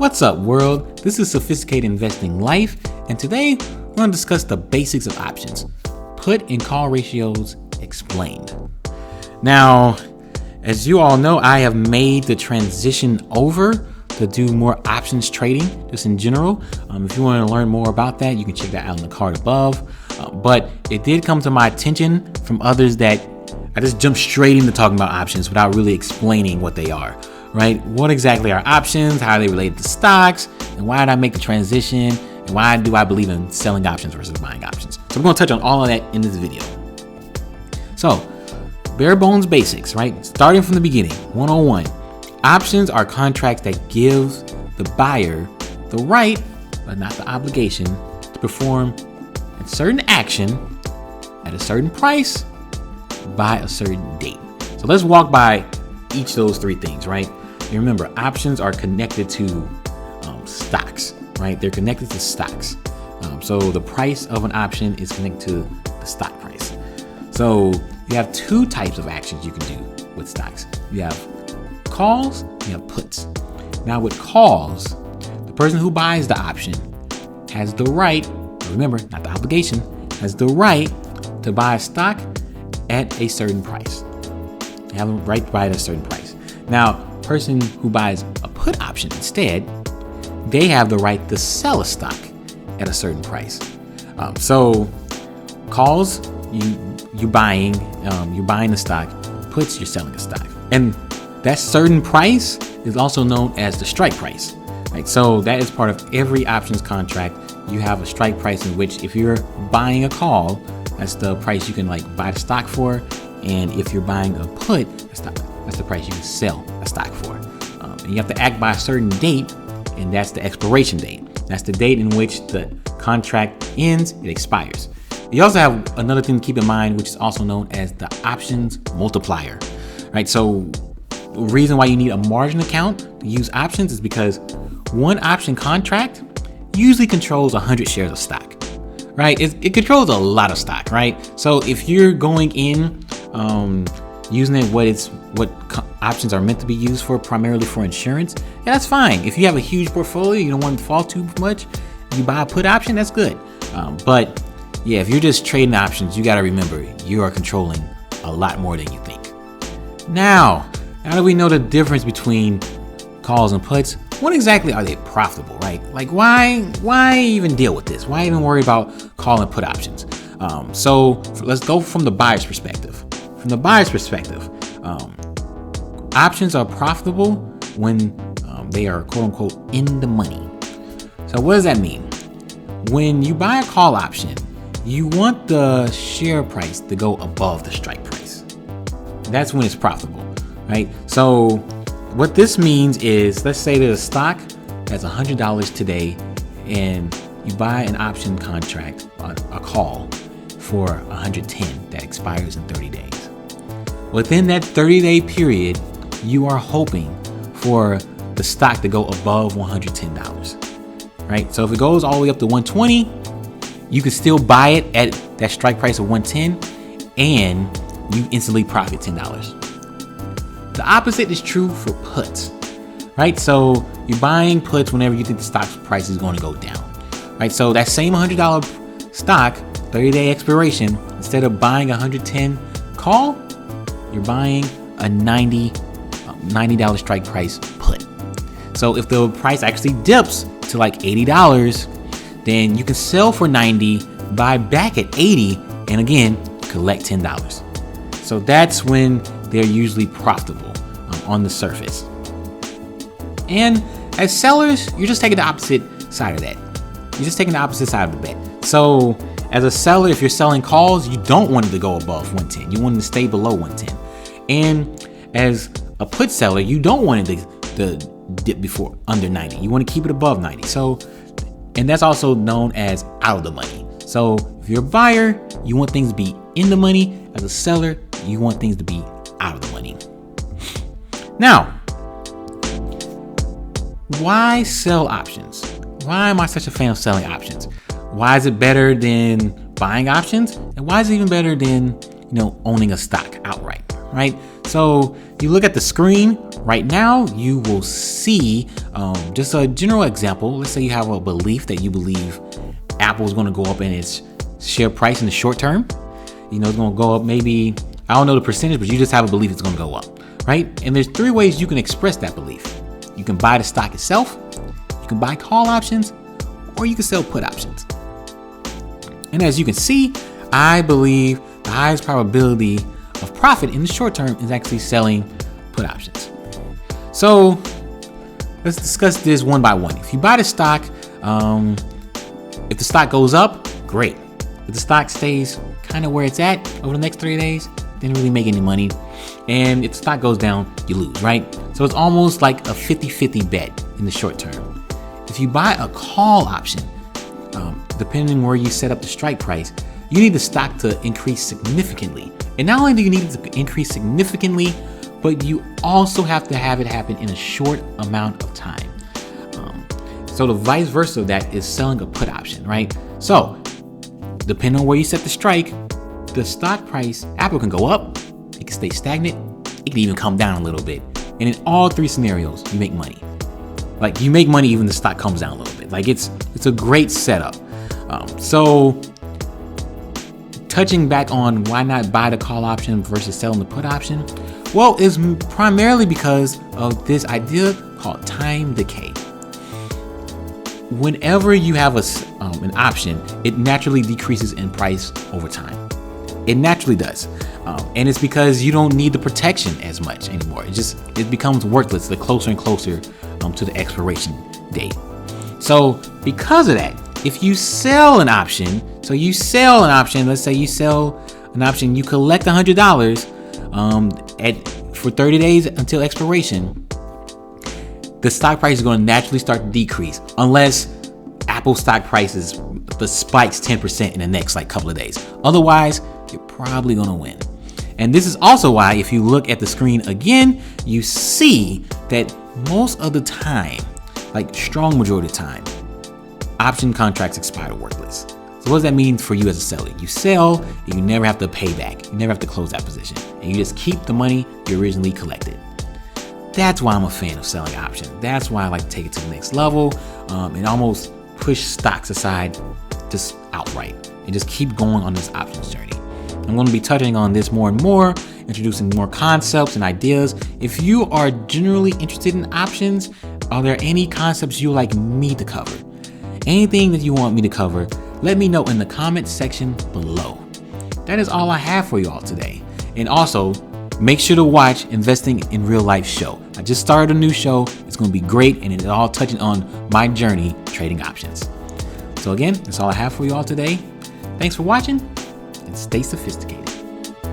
What's up, world? This is Sophisticated Investing Life, and today we're going to discuss the basics of options, put and call ratios explained. Now, as you all know, I have made the transition over to do more options trading, just in general. If you want to learn more about that, you can check that out in the card above. But it did come to my attention from others that I just jumped straight into talking about options without really explaining what they are. Right? What exactly are options? How are they related to stocks? And why did I make the transition? And why do I believe in selling options versus buying options? So we're going to touch on all of that in this video. So, bare bones basics, right? Starting from the beginning, 101. Options are contracts that give the buyer the right, but not the obligation, to perform a certain action at a certain price by a certain date. So let's walk by each of those three things, right? And remember, options are connected to stocks, right? They're connected to stocks. So the price of an option is connected to the stock price. So you have two types of actions you can do with stocks. You have calls, you have puts. Now with calls, the person who buys the option has the right, remember, not the obligation, has the right to buy a stock at a certain price. They have a right to buy at a certain price. Now, person who buys a put option instead, they have the right to sell a stock at a certain price. So calls, you're buying the stock. Puts, you're selling a stock. And that certain price is also known as the strike price. Right? So that is part of every options contract. You have a strike price in which if you're buying a call, that's the price you can buy the stock for. And if you're buying a put, that's the price you can sell a stock for. And you have to act by a certain date, and that's the expiration date. That's the date in which the contract ends, it expires. You also have another thing to keep in mind, which is also known as the options multiplier. Right? So the reason why you need a margin account to use options is because one option contract usually controls 100 shares of stock. Right? It controls a lot of stock, right? So if you're going in using it what options are meant to be used for, primarily for insurance, yeah, that's fine. If you have a huge portfolio, you don't want it to fall too much, you buy a put option, that's good. But yeah, if you're just trading options, you got to remember you are controlling a lot more than you think. Now that we know the difference between calls and puts, when exactly are they profitable, right? Why even deal with this? Why even worry about call and put options? So let's go from the buyer's perspective. From the buyer's perspective, options are profitable when they are quote unquote in the money. So what does that mean? When you buy a call option, you want the share price to go above the strike price. That's when it's profitable, right? So what this means is, let's say there's a stock that's $100 today, and you buy an option contract, a call for $110 that expires in 30 days. Within that 30-day period, you are hoping for the stock to go above $110, right? So if it goes all the way up to $120, you can still buy it at that strike price of $110, and you instantly profit $10. The opposite is true for puts, right? So you're buying puts whenever you think the stock price is going to go down, right? So that same $100 stock, 30-day expiration, instead of buying a $110 call, you're buying a $90 strike price put. So if the price actually dips to $80, then you can sell for $90, buy back at $80, and again, collect $10. So that's when they're usually profitable on the surface. And as sellers, you're just taking the opposite side of that. You're just taking the opposite side of the bet. So as a seller, if you're selling calls, you don't want it to go above 110. You want it to stay below 110. And as a put seller, you don't want it to dip before under 90. You want to keep it above 90. So, and that's also known as out of the money. So if you're a buyer, you want things to be in the money. As a seller, you want things to be out of the money. Now, why sell options? Why am I such a fan of selling options? Why is it better than buying options? And why is it even better than, owning a stock outright? right? So you look at the screen right now, you will see just a general example. Let's say you have a belief that you believe Apple is going to go up in its share price in the short term. You know, it's going to go up maybe, I don't know the percentage, but you just have a belief it's going to go up, right? And there's 3 ways you can express that belief. You can buy the stock itself, you can buy call options, or you can sell put options. And as you can see, I believe the highest probability of profit in the short term is actually selling put options. So let's discuss this one by one. If you buy the stock, if the stock goes up, great. If the stock stays kind of where it's at over the next 3 days, didn't really make any money. And if the stock goes down, you lose, right? So it's almost like a 50-50 bet in the short term. If you buy a call option, depending where you set up the strike price, you need the stock to increase significantly. And not only do you need it to increase significantly, but you also have to have it happen in a short amount of time. So the vice versa of that is selling a put option, right? So depending on where you set the strike, the stock price, Apple can go up, it can stay stagnant, it can even come down a little bit. And in all 3 scenarios, you make money. Like you make money even the stock comes down a little bit. Like it's a great setup. So touching back on why not buy the call option versus selling the put option, well, it's primarily because of this idea called time decay. Whenever you have an option, it naturally decreases in price over time. It naturally does. And it's because you don't need the protection as much anymore. It becomes worthless the closer and closer to the expiration date. So because of that, if you sell an option, let's say you sell an option, you collect $100 for 30 days until expiration, the stock price is going to naturally start to decrease unless Apple stock prices spikes 10% in the next couple of days. Otherwise, you're probably going to win. And this is also why if you look at the screen again, you see that most of the time, like strong majority of the time, option contracts expire worthless. So what does that mean for you as a seller? You sell and you never have to pay back. You never have to close that position. And you just keep the money you originally collected. That's why I'm a fan of selling options. That's why I like to take it to the next level and almost push stocks aside just outright and just keep going on this options journey. I'm going to be touching on this more and more, introducing more concepts and ideas. If you are generally interested in options, are there any concepts you like me to cover? Anything that you want me to cover, let me know in the comment section below. That is all I have for you all today. And also, make sure to watch Investing in Real Life show. I just started a new show. It's going to be great, and it's all touching on my journey trading options. So again, that's all I have for you all today. Thanks for watching, and stay sophisticated.